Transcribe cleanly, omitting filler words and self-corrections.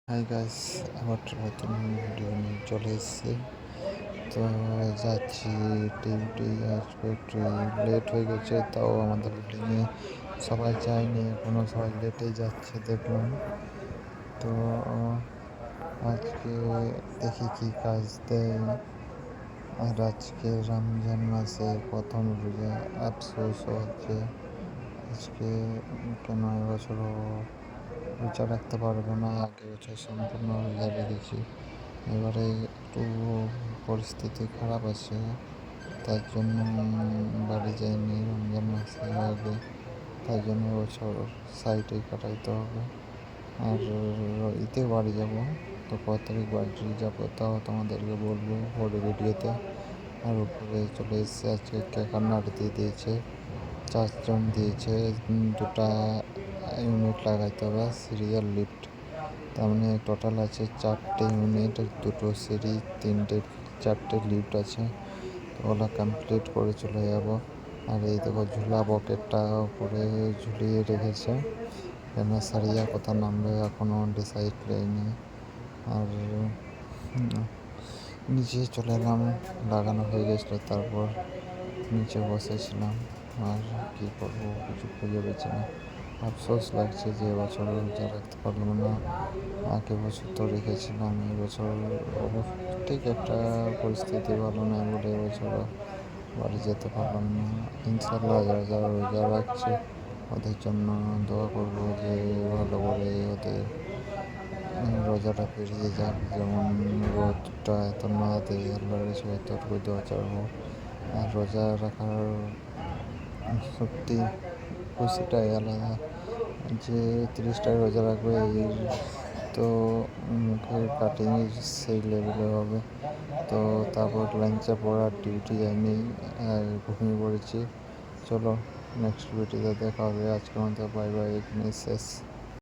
Hi guys, আবার নতুন video নিয়ে চলে এসেছি। তো যাচ্ছি ডিউটি, আজকে একটু লেট হয়ে গেছে, তাও আমাদের বিল্ডিংয়ে সবাই যায়নি এখনো, সবাই লেটেই যাচ্ছে দেখলাম। তো আজকে দেখি কি কাজ দেয়। আর আজকে রমজান মাসের প্রথম রোজা, আফসোস হচ্ছে আজকে কেন এবছরও রোজা রাখতে পারবো না। আগের বছর সম্পূর্ণ রোজা রেখেছি, এবারে একটু পরিস্থিতি খারাপ আছে, তার জন্য বাড়ি যাইনি রমজান মাসের আগে। তাই জন্য এবছর সাইটেই কাটাইতে হবে। আর ঈদে বাড়ি যাব, তো কত তারিখ বাড়ি যাবো তাও তোমাদেরকে বলবো পরে ভিডিওতে। আর উপরে চলে এসেছে, আজকে কেকার নাট দিয়ে দিয়েছে, 4জন দিয়েছে, দুটা ইউনিট লাগাইতে হবে, সিরিয়াল লিফট। তার মানে টোটাল আছে 4টে ইউনিট, 2টো সিঁড়ি, 4টে লিফট আছে। তো ওগুলো কমপ্লিট করে চলে যাব। আর এই দেখো ঝুলা বকেটটা উপরে ঝুলিয়ে রেখেছে, কেন সারিয়া কোথা নামবে এখনও ডিসাইড নেই। আর নিচে চলে এলাম, লাগানো হয়ে গেছিলো, তারপর নিচে বসেছিলাম। আর কী করবো, কিছু খুঁজে পেয়েছি না। আফসোস লাগছে যে এবছর রোজা রাখতে পারলাম না। আগের বছর তো রেখেছিলাম, এবছর ঠিক একটা পরিস্থিতি ভালো নয় বলে এবছর বাড়ি যেতে পারলাম না। ইনশাল্লাহ যারা যারা রোজা রাখছে ওদের জন্য দোয়া করবো যে ভালো করে ওদের রোজাটা পেরিয়ে যাক, যেমন রোদটা এত না দেয়, আল্লাহর কাছে এতটুকু দোয়া চাইবো। আর রোজা রাখার সত্যি খুশিটাই আলাদা, যে 30টায় রোজা রাখবে এই তো মুখের কাটিং সেই লেভেলে হবে। তো তারপর লাঞ্চের পর আর ডিউটি যাইনি, আর ঘুমিয়ে পড়েছি। চলো নেক্সট ভিডিওতে দেখা হবে, আজকের মতো বাই বাই, এখানেই শেষ।